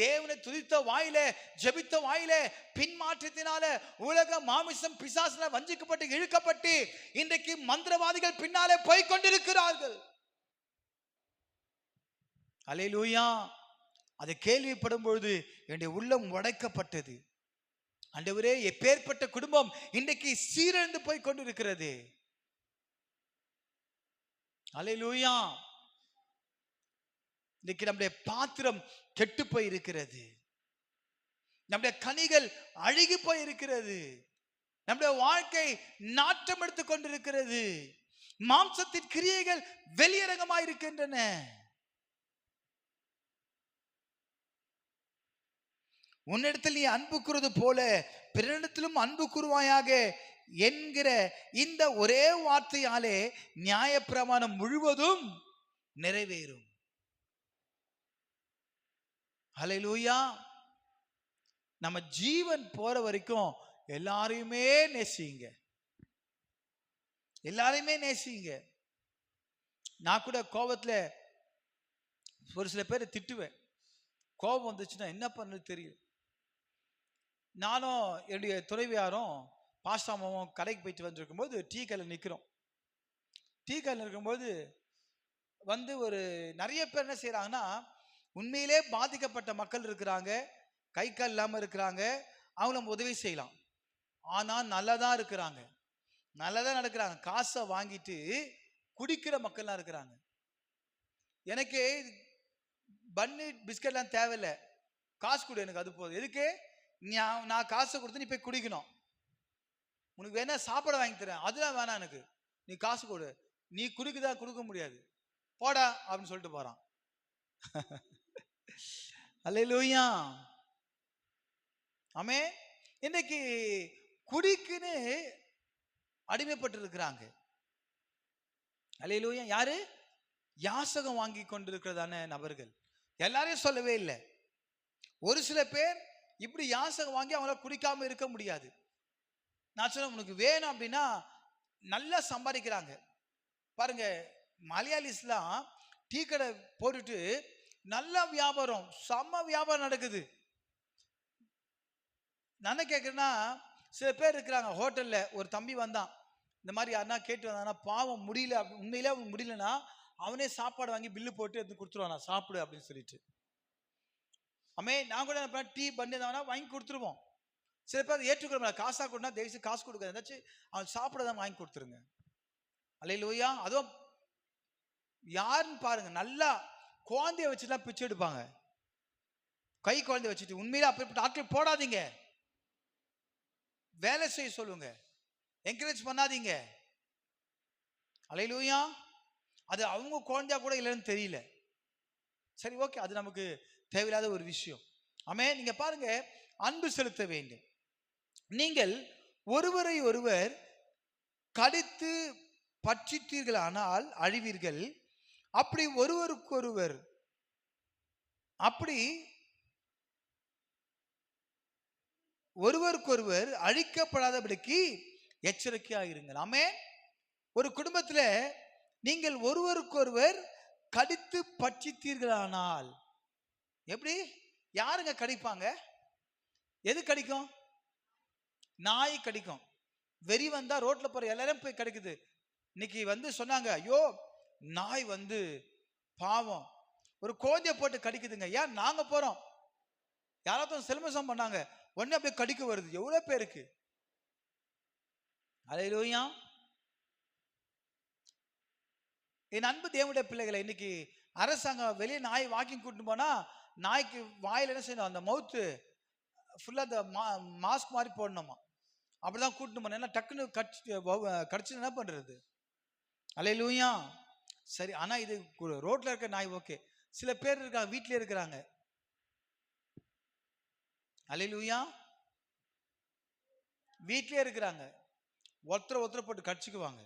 தேவனை துதித்த வாயிலே, ஜெபித்த வாயிலே பின்மாற்றத்தினால உலக மாமிசம் பிசாசுல வஞ்சிக்கப்பட்டு இழுக்கப்பட்டு இன்றைக்கு மந்திரவாதிகள் பின்னாலே போய் கொண்டிருக்கிறார்கள். அல்லேலூயா. அதை கேள்விப்படும் பொழுது என்னுடைய உள்ளம் உடைக்கப்பட்டது. ஆண்டவரே, எப்பேற்பட்ட குடும்பம் இன்றைக்கு சீரழிந்து போய் கொண்டிருக்கிறது. அல்லேலூயா. இன்னைக்கு நம்முடைய பாத்திரம் கெட்டு போய் இருக்கிறது, நம்முடைய கனிகள் அழுகி போய் இருக்கிறது, நம்முடைய வாழ்க்கை நாட்டம் எடுத்துக் கொண்டிருக்கிறது, மாம்சத்தின் கிரியைகள் வெளியரங்கமாய் இருக்கின்றன. உன்னிடத்தில் நீ அன்பு கூறுவது போல பிறனிடத்திலும் அன்பு கூறுவாயாக என்கிற இந்த ஒரே வார்த்தையாலே நியாயப்பிரமாணம் முழுவதும் நிறைவேறும். ஹல்லேலூயா. நம்ம ஜீவன் போற வரைக்கும் எல்லாரையுமே நேசிங்க, எல்லாரையுமே நேசிங்க. நான் கூட கோபத்துல ஒரு சில பேரை திட்டுவேன். கோபம் வந்துச்சுன்னா என்ன பண்ணது தெரியும். நானும் என்னுடைய துணைவியாரும் பாஸ்டாமாவும் கடைக்கு போயிட்டு வந்துருக்கும் போது டீ கடையில் நிற்கிறோம். டீ கடையில் இருக்கும்போது ஒரு நிறைய பேர் என்ன செய்யறாங்கன்னா, உண்மையிலே பாதிக்கப்பட்ட மக்கள் இருக்கிறாங்க, கை கால் இல்லாமல் இருக்கிறாங்க, அவங்கள நம்ம உதவி செய்யலாம். ஆனால் நல்லதான் இருக்கிறாங்க, நல்லதான் நடக்கிறாங்க, காசை வாங்கிட்டு குடிக்கிற மக்கள்லாம் இருக்கிறாங்க. எனக்கு பன்னு பிஸ்கட்லாம் தேவையில்லை, காசு கொடு எனக்கு, அது போதும். எதுக்கு? நான் காசை கொடுத்து நீ போய் குடிக்கணும். உனக்கு வேணா சாப்பாடு வாங்கி தரேன், அதெல்லாம் வேணாம் எனக்கு, நீ காசு கொடு. நீ குடிக்குதா? கொடுக்க முடியாது, போடா அப்படின்னு சொல்லிட்டு போறான். அல்லேலூயா, ஆமே. இன்னைக்கு குடிக்குன்னு அடிமைப்பட்டு இருக்கிறாங்க. அல்லேலூயா. யாரு? யாசகம் வாங்கி கொண்டிருக்கிறதான நபர்கள். எல்லாரையும் சொல்லவே இல்லை. ஒரு சில பேர் இப்படி யாசகம் வாங்கி அவங்கள குடிக்காம இருக்க முடியாது. நான் சொன்ன உனக்கு வேணும் அப்படின்னா நல்லா சம்பாதிக்கிறாங்க. பாருங்க, மலையாளிஸ்லாம் டீ கடை போட்டுட்டு நல்ல வியாபாரம், செம்ம வியாபாரம் நடக்குது. நான் என்ன கேட்குறேன்னா, சில பேர் இருக்கிறாங்க ஹோட்டல்ல. ஒரு தம்பி வந்தான், இந்த மாதிரி யாருன்னா கேட்டு வந்தானா, பாவம் முடியல, உண்மையிலே அவனுக்கு முடியலன்னா அவனே சாப்பாடு வாங்கி பில்லு போட்டு எடுத்து கொடுத்துருவான், நான் சாப்பிடு அப்படின்னு சொல்லிட்டு. அமே நான் கூட என்ன டீ பண்ணி வாங்கி கொடுத்துருவோம். சில பேர் ஏற்றுக்கிற காசா கொடுனா தயவுசு காசு கொடுக்க, ஏதாச்சும் அவன் சாப்பிடதான் வாங்கி கொடுத்துருங்க. அல்லேலூயா. அதுவும் யாருன்னு பாருங்க, நல்லா குழந்தைய வச்சுலாம் பிச்சை எடுப்பாங்க, கை குழந்தைய வச்சுட்டு. உண்மையில அப்படிப்பட்ட ஆட்கள் போடாதீங்க, வேலை செய்ய சொல்லுங்க, என்கரேஜ் பண்ணாதீங்க. அல்லேலூயா. அது அவங்க குழந்தையா கூட இல்லைன்னு தெரியல, சரி ஓகே, அது நமக்கு தேவையில்லாத ஒரு விஷயம். ஆமே. நீங்க பாருங்க, அன்பு செலுத்த வேண்டும். நீங்கள் ஒருவரை ஒருவர் கடித்து பற்றித்தீர்களானால் அழிவீர்கள். அப்படி ஒருவருக்கொருவர் அழிக்கப்படாதபடிக்கு எச்சரிக்கையாக இருங்கள். ஆமே. ஒரு குடும்பத்துல நீங்கள் ஒருவருக்கொருவர் கடித்து பற்றித்தீர்களானால், எப்படி? யாருங்க கடிப்பாங்க? எது கடிக்கும்? நாய் கடிக்கும். வெறி வந்தா ரோட்ல போற எல்லாரும் போய் கடிக்குது. இன்னைக்கு வந்து சொன்னாங்க, ஐயோ நாய் வந்து பாவம் ஒரு குழந்தைய போட்டு கடிக்குதுங்க. ஏன்? நாங்க போறோம், யாராவது செல்மசம் பண்ணாங்க, உடனே அப்படியே கடிக்க வருது. எவ்வளவு பேருக்கு? அல்லேலூயா. என் அன்பு தேவனுடைய பிள்ளைகளை, இன்னைக்கு அரசாங்கம் வெளியே நாய் வாக்கிங் கூட்டு போனா நாய்க்கு வாயில என்ன செய்யணும்? அந்த மவுத்து ஃபுல்லா அந்த மாஸ்க் மாதிரி போடணுமா, அப்படிதான் கூட்டு போன. ஏன்னா டக்குன்னு கடிச்சு என்ன பண்றது? அல்லேலூயா. சரி, ஆனா இது ரோட்ல இருக்க நாய் ஓகே. சில பேர் இருக்காங்க வீட்டிலே இருக்கிறாங்க, அல்லேலூயா, வீட்டிலே இருக்கிறாங்க, ஒருத்தர் போட்டு கடிச்சுக்குவாங்க.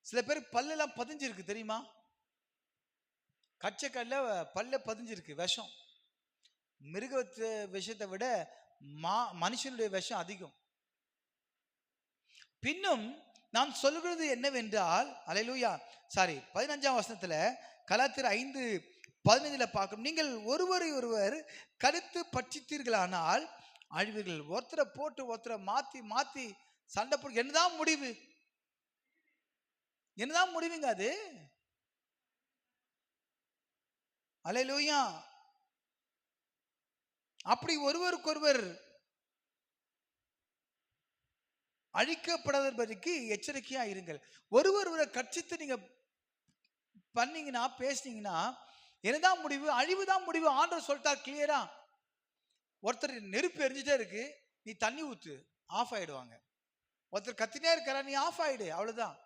சில பேர் பல்லெல்லாம் பதிஞ்சிருக்கு தெரியுமா? கச்சக்கல்ல பல்ல பதிஞ்சிருக்கு விஷம். மிருக விஷத்தை விட மனுஷனுடைய விஷம் அதிகம். பின்னும் நான் சொல்கிறது என்னவென்றால், அல்லேலூயா, 15ஆம் வசனத்துல கலாத்தியர் 5:15 பார்க்கணும். நீங்கள் ஒருவரை ஒருவர் கருத்து பற்றித்தீர்களானால் அழிவீர்கள். ஒருத்தரை போட்டு ஒருத்தரை மாத்தி மாத்தி சண்டை போட்டு என்னதான் முடிவு? என்னதான் முடிவுங்க அது? அல்லேலூயா. அப்படி ஒருவருக்கொருவர் அழிக்கப்படாதபடிக்கு எச்சரிக்கையா இருங்கள். ஒருவரை கட்சித்து நீங்க பண்ணீங்கன்னா, பேசினீங்கன்னா என்னதான் முடிவு? அழிவுதான் முடிவு. ஆண்டவர் சொல்லிட்டார் கிளியரா. ஒருத்தர் நெருப்பு எரிஞ்சிட்டே இருக்கு, நீ தண்ணி ஊத்து, ஆஃப் ஆயிடுவாங்க. ஒருத்தர் கத்தினே இருக்கிறா, நீ ஆஃப் ஆயிடு, அவ்வளவுதான்.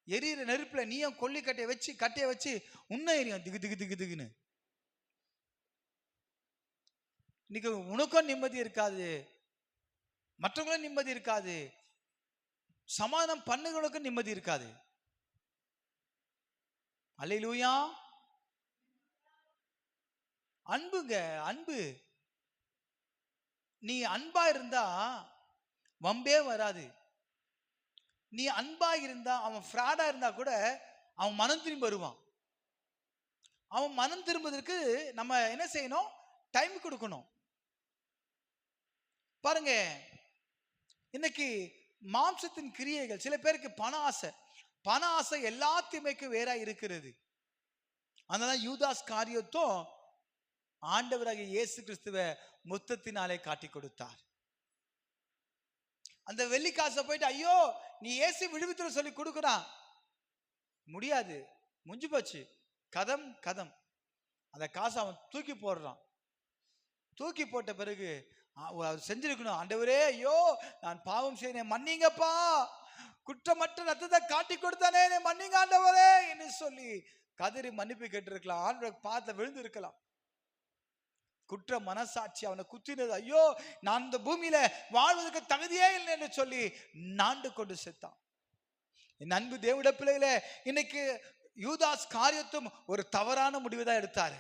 எரியிற நெருப்புல நீயும் கொல்லி கட்டைய வச்சு உன்ன எரியும் திகு திகு திகு திகுன்னு. இன்னைக்கு உனக்கும் நிம்மதி இருக்காது, மற்றவங்களும் நிம்மதி இருக்காது, சமாதானம் பண்ணுகளுக்கும் நிம்மதி இருக்காது. அல்லேலூயா. அன்புங்க, அன்பு. நீ அன்பா இருந்தா வம்பே வராது. நீ அன்பா இருந்தா, அவன் ஃப்ராடா இருந்தா கூட அவன் மனம் திரும்பி வருவான். அவன் மனம் திரும்புவதற்கு நம்ம என்ன செய்யணும்? டைம் கொடுக்கணும். பாருங்க, இன்னைக்கு மாம்சத்தின் கிரியைகள், சில பேருக்கு பண ஆசை எல்லாத்தையுமே வேற இருக்கிறது. அதனால யூதாஸ் காரியத்தும் ஆண்டவராகிய இயேசு கிறிஸ்துவை முத்தத்தினாலே காட்டி கொடுத்தார். அந்த வெள்ளி காசை போயிட்டு ஐயோ நீ இயேசு விடுவித்துற சொல்லி கொடுக்குறான், முடியாது, முடிஞ்சு போச்சு, கதம். அந்த காசை அவன் தூக்கி போடுறான். தூக்கி போட்ட பிறகு அவர் செஞ்சிருக்கணும், ஆண்டவரே ஐயோ நான் பாவம் செய்தேன் மன்னிங்கப்பா, குற்றமற்ற ரத்தத்தை காட்டி கொடுத்தானே மன்னிங்க ஆண்டவரே என்று சொல்லி கதறி மன்னிப்பு கேட்டிருக்கலாம். ஆண்டவர் பார்த்து விழுந்து இருக்கலாம். குற்ற மனசாட்சி அவனை குத்தினது. ஐயோ நான் இந்த பூமியில வாழ்வதற்கு தகுதியே இல்லை என்று சொல்லி நாண்டு கொண்டு செத்தான். என் அன்பு தேவனுடைய பிள்ளைகளே, இன்னைக்கு யூதாஸ் காரியத்தும் ஒரு தவறான முடிவு தான் எடுத்தாரு.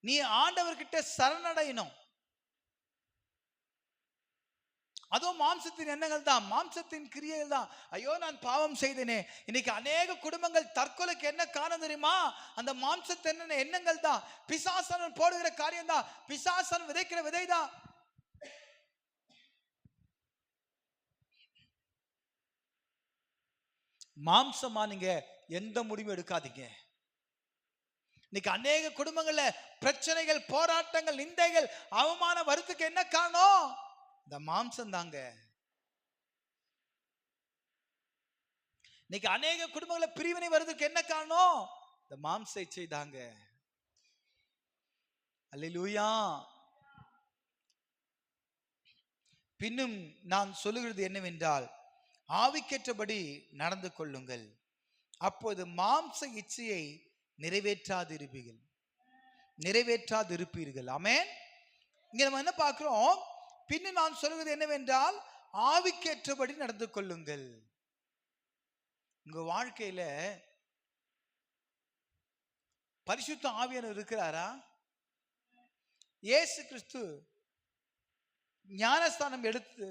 நீ ஆண்டவர்கிட்ட சரணடையணும். அதுவும் மாம்சத்தின் எண்ணங்கள் தான், மாம்சத்தின் கிரியைகள் தான். ஐயோ நான் பாவம் செய்தேனே. இன்னைக்கு அநேக குடும்பங்கள் தற்கொலைக்கு என்ன காரணம் தெரியுமா? அந்த மாம்சத்தின் எண்ணங்கள் தான். பிசாசன் போடுகிற காரியம் தான், பிசாசன் விதைக்கிற விதை தான். மாம்சமா நீங்க எந்த முடிவும் எடுக்காதீங்க. இன்னைக்கு அநேக குடும்பங்கள்ல பிரச்சனைகள், போராட்டங்கள், நிந்தைகள், அவமானம் வரதுக்கு என்ன காரணம்? இந்த மாம்சம் தாங்க. இன்னைக்கு அநேக குடும்பங்கள பிரிவினை வருவதற்கு என்ன காரணம்? இந்த மாம்ச இச்சை தாங்க. அல்லேலூயா. பின்னும் நான் சொல்லுகிறது என்னவென்றால், ஆவிக்கேற்றபடி நடந்து கொள்ளுங்கள், அப்போது மாம்ச இச்சையை நிறைவேற்றாதிருப்பீர்கள். ஆமென். இங்க நம்ம என்ன பார்க்கிறோம்? பின்னு நான் சொல்வது என்னவென்றால், ஆவிக்கேற்றபடி நடந்து கொள்ளுங்கள். உங்க வாழ்க்கையில பரிசுத்த ஆவியானவர் இருக்கிறாரா? இயேசு கிறிஸ்து ஞானஸ்தானம் எடுத்து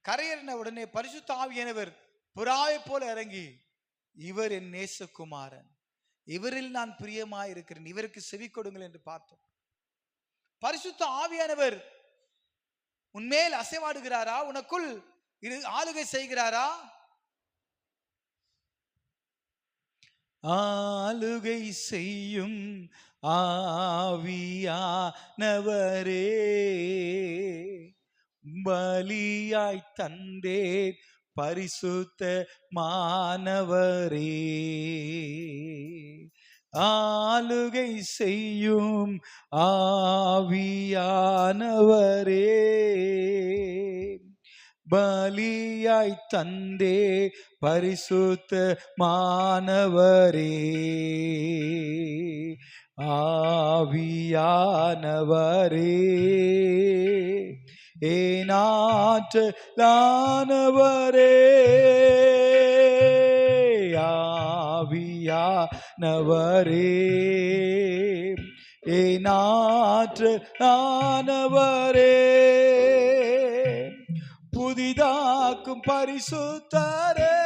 கரையேறின உடனே பரிசுத்த ஆவியானவர் புறாவை போல இறங்கி, இவர் என் நேசகுமாரன், இவரில் நான் பிரியமாய் இருக்கிறேன், இவருக்கு செவி கொடுங்கள் என்று பார்த்தோம். பரிசுத்த ஆவியானவர் உன்மேல் அசைவாடுகிறாரா? உனக்குள் ஆளுகை செய்கிறாரா? ஆளுகை செய்யும் ஆவியானவரே, பலியாய் தந்தேன் பரிசுத்த மானவரே. ஆளுகை செய்யும் ஆவியானவரே, பலியாய் தந்தே பரிசுத்த மானவரே. ஆவியானவரே, ஏனாற்றலானவரே, ஆவியானவரே, ஏனாற்றலானவரே, புதிதாக்கும் பரிசுத்தரே,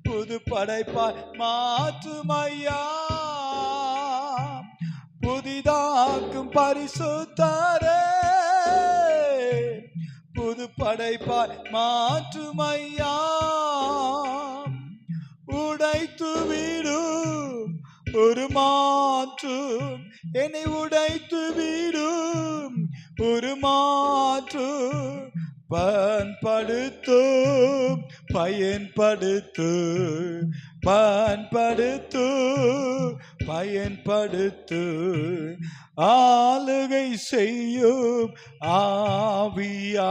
புது படைப்பாய் மாற்றும் ஐயா. புதிதாக்கும் பரிசுத்தரே, புது படைப்பாய் மாற்றும் ஐயா. உடைத்து விடும் ஒரு மாற்றும், என்னை உடைத்து விடும் ஒரு மாற்று, பயன்படுத்தும் பயன்படுத்து பயன்படுத்து பயன்படுத்து. ஆளுகை செய்யும் ஆவியானவரே,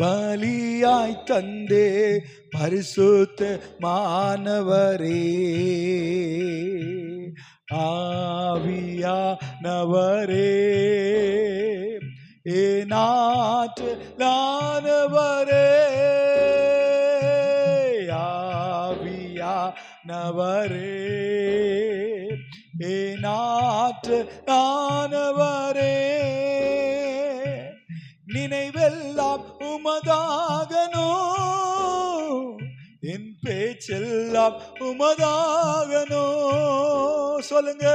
பலியாய் தந்தே பரிசுத்த மானவரே. ஆவியானவரே, ஏனாற்றலானவரே, ஆவியானவரே, ஏனாற்றலானவரே. நினைவெல்லாம் உமதாகணும், என் பேச்செல்லாம் உமதாகணும். சொல்லுங்க,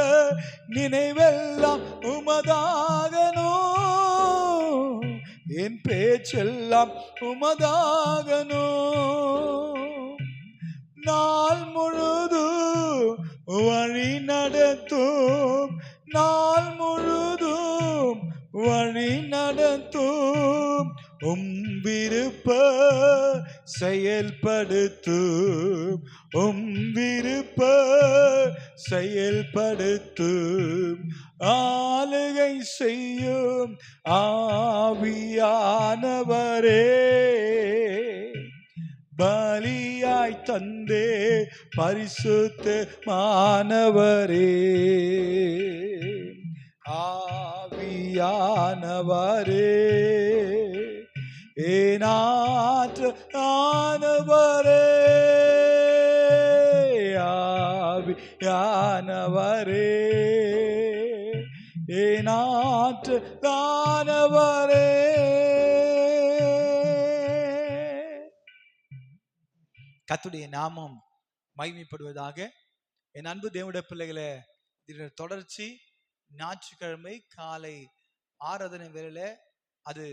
நினைவெல்லாம் உமதாகணும், என் பேச்செல்லாம் உமதாகணும். நாள் முழுதும் வழி நடத்தும், நாள் முழுதும் வழி நடத்தும், விருப்ப செயல்படுத்தும் விருப்ப செயல்படுத்தும் ஆளுகை செய்யும் ஆவியானவரே பலியாய் தந்தே பரிசுத்தமானவரே ஆவியானவரே ஏனாற்று ஆனவரே ஆவியானவரே ஏனாற்று ஆனவரே. கர்த்தருடைய நாமம் மகிமைப்படுவதாக. என் அன்பு தேவனுடைய பிள்ளைகளை, இதன் தொடர்ச்சி ஞாயிற்றுக்கிழமை காலை ஆராதனை வேளையில அது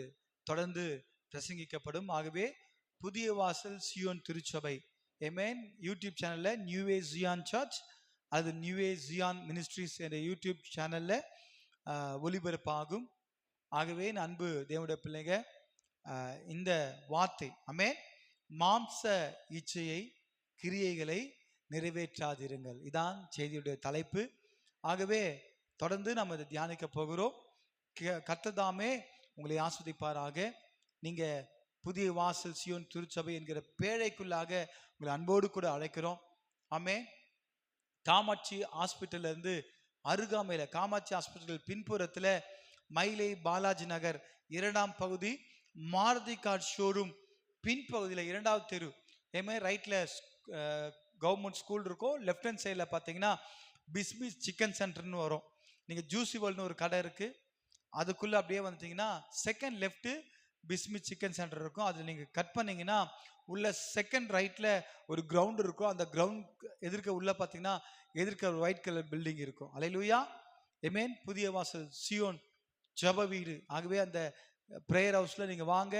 தொடர்ந்து பிரசங்கிக்கப்படும். ஆகவே புதிய வாசல் சியோன் திருச்சபை ஆமென் யூடியூப் சேனல்ல நியூ வே ஜியான் சர்ச் அது நியூ வே ஜியான் மினிஸ்ட்ரிஸ் என்ற யூடியூப் சேனல்ல ஒளிபரப்பாகும். ஆகவே அன்பு தேவனுடைய பிள்ளைங்க, இந்த வார்த்தை ஆமென் மாம்ச இச்சையை கிரியைகளை நிறைவேற்றாதிருங்கள், இதான் செய்தியுடைய தலைப்பு. ஆகவே தொடர்ந்து நம்ம இதை தியானிக்க போகிறோம். கர்த்தர் தாமே உங்களை ஆஸ்வதிப்பாராக. நீங்க புதிய வாசல் சியோன் திருச்சபை என்கிற பேழைக்குள்ளாக உங்களை அன்போடு கூட அழைக்கிறோம். ஆமென். காமாட்சி ஹாஸ்பிட்டல்ல இருந்து அருகாமையில, காமாட்சி ஹாஸ்பிட்டல் பின்புறத்துல மயிலை பாலாஜி நகர் 2ஆம் பகுதி மாருதி கார் ஷோரூம் பின்பகுதியில் 2வது தெரு ரைட்ல கவர்மெண்ட் ஸ்கூல் இருக்கும். லெஃப்ட் ஹேண்ட் சைடில் பார்த்தீங்கன்னா பிஸ்மிஸ் சிக்கன் சென்டர்னு வரும். நீங்கள் ஜூசி வேர்ல்டுன்னு ஒரு கடை இருக்கு, அதுக்குள்ள அப்படியே வந்துட்டீங்கன்னா செகண்ட் லெஃப்ட் பிஸ்மிஸ் சிக்கன் சென்டர் இருக்கும். அது நீங்கள் கட் பண்ணீங்கன்னா உள்ள செகண்ட் ரைட்ல ஒரு கிரவுண்ட் இருக்கும். அந்த கிரவுண்ட் எதிர்க்க உள்ள பார்த்தீங்கன்னா எதிர்க்க ஒரு ஒயிட் கலர் பில்டிங் இருக்கும். அல்லேலூயா ஆமென். புதிய வாசல் சியோன் ஜெப வீடு. ஆகவே அந்த பிரேயர் ஹவுஸ்ல நீங்க வாங்க.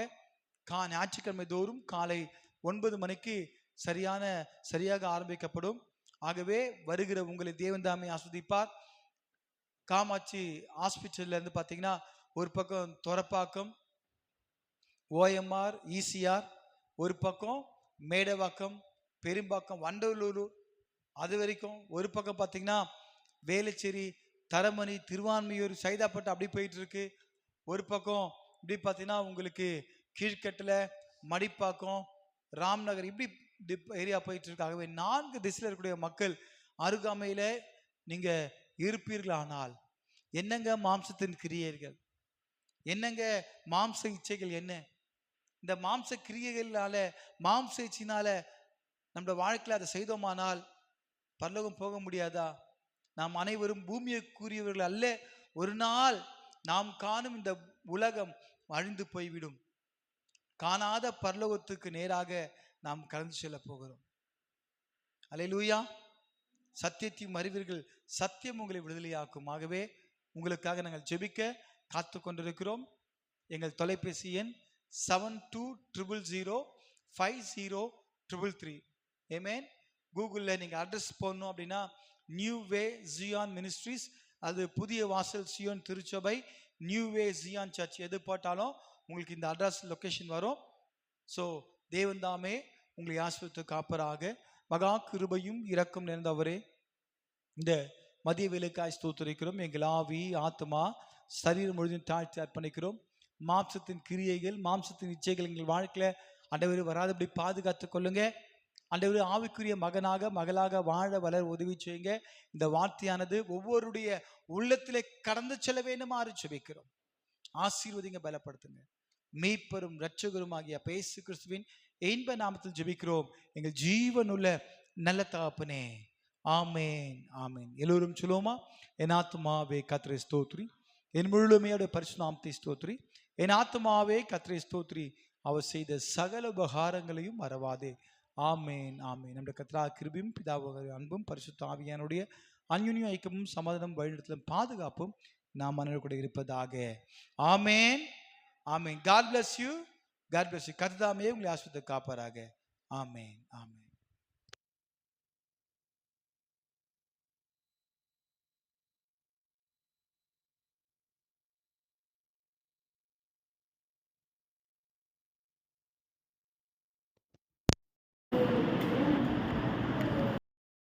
ஞாயிற்றுக்கிழமை தோறும் காலை 9 மணிக்கு சரியாக ஆரம்பிக்கப்படும். ஆகவே வருகிற உங்களை தேவன் தாமே ஆஸ்வதிப்பார். காமாட்சி ஹாஸ்பிட்டல்ல இருந்து பார்த்தீங்கன்னா ஒரு பக்கம் தொரப்பாக்கம், ஓஎம்ஆர், ஈசிஆர், ஒரு பக்கம் மேடவாக்கம், பெரும்பாக்கம், வண்டலூர், அது வரைக்கும் ஒரு பக்கம் பார்த்தீங்கன்னா வேளச்சேரி, தரமணி, திருவான்மியூர், சைதாப்பட்டு அப்படி போயிட்டு இருக்கு. ஒரு பக்கம் இப்படி பார்த்தீங்கன்னா உங்களுக்கு கீழ்கட்டில், மடிப்பாக்கம், ராம்நகர் இப்படி ஏரியா போயிட்டு இருக்கு. ஆகவே 4 திசையில் இருக்கக்கூடிய மக்கள் அருகாமையில நீங்க இருப்பீர்களானால் என்னங்க மாம்சத்தின் கிரியைகள், என்னங்க மாம்ச இச்சைகள், என்ன இந்த மாம்ச கிரியைகளால மாம்ச இச்சையினால நம்ம வாழ்க்கையில அதை செய்தோமானால் பரலோகம் போக முடியாதா? நாம் அனைவரும் பூமியை கூறியவர்கள் அல்ல. ஒரு நாள் நாம் காணும் இந்த உலகம் அழிந்து போய்விடும். காணாத பரலோகத்துக்கு நேராக நாம் கடந்து செல்ல போகிறோம். அல்லேலூயா. சத்தியத்தையும் அறிவீர்கள், சத்தியம் உங்களை விடுதலையாக்கும். ஆகவே உங்களுக்காக நாங்கள் ஜெபிக்க காத்து கொண்டிருக்கிறோம். எங்கள் தொலைபேசி எண் 7200050333. ஆமென். கூகுளில் நீங்கள் அட்ரஸ் போடணும் அப்படின்னா நியூ வே ஜியான் மினிஸ்ட்ரிஸ், அது புதிய வாசல் சியோன் திருச்சபை, நியூ வே ஜியான் சர்ச் எது போட்டாலும் உங்களுக்கு இந்த அட்ரஸ் லொகேஷன் வரும். ஸோ தேவன் தாமே உங்களை ஆசீர்வதித்து காப்பராக. மகா கிருபையும் இரக்கம் நிறைந்தவரே, இந்த மதிய வேலைக்காய் ஸ்தோத்திரிக்கிறோம். எங்கள் ஆவி, ஆத்மா, சரீரம் முழுவதும் தாழ்த்தி அர்ப்பணிக்கிறோம். மாம்சத்தின் கிரியைகள், மாம்சத்தின் இச்சைகள் எங்கள் வாழ்க்கையில ஆண்டவரே வராதபடி பாதுகாத்து கொள்ளுங்க. ஆண்டவரே ஆவிக்குரிய மகனாக மகளாக வாழ வளர உதவி செய்யுங்க. இந்த வார்த்தையானது ஒவ்வொருடைய உள்ளத்திலே கடந்து செல்ல வேண்டுமாறு ஜெபிக்கிறோம். ஆசீர்வதிங்க, பலப்படுத்துங்க. மீட்பரும் இரட்சகரும் ஆகிய இயேசு கிறிஸ்துவின் இன்ப நாமத்தில் ஜெபிக்கிறோம் எங்கள் ஜீவனுள்ள நல்ல தகப்பனே. ஆமேன், ஆமேன். எல்லோரும் சொல்லுவோமா? என் ஆத்துமாவே கர்த்தரை ஸ்தோத்திரி, என் முழுமையோட பரிசுத்த நாமத்தை ஸ்தோத்திரி. என் ஆத்துமாவே கர்த்தரை ஸ்தோத்திரி, அவர் செய்த சகல உபகாரங்களையும் மறவாதே. ஆமேன், ஆமேன். நம்முடைய கர்த்தரா கிருபையும் பிதாவாகிய அன்பும் பரிசுத்த ஆவியானுடைய அன்யோன்ய ஐக்கியமும் சமாதானம் வழிநடத்தலும் பாதுகாப்பும் நாம் அனைவரும் கூட இருப்பதாக. ஆமேன், ஆமேன். God bless you. God bless you. கர்த்தர் தாமே உங்களை ஆசீர்வதித்து காப்பாராக. ஆமேன், ஆமேன்.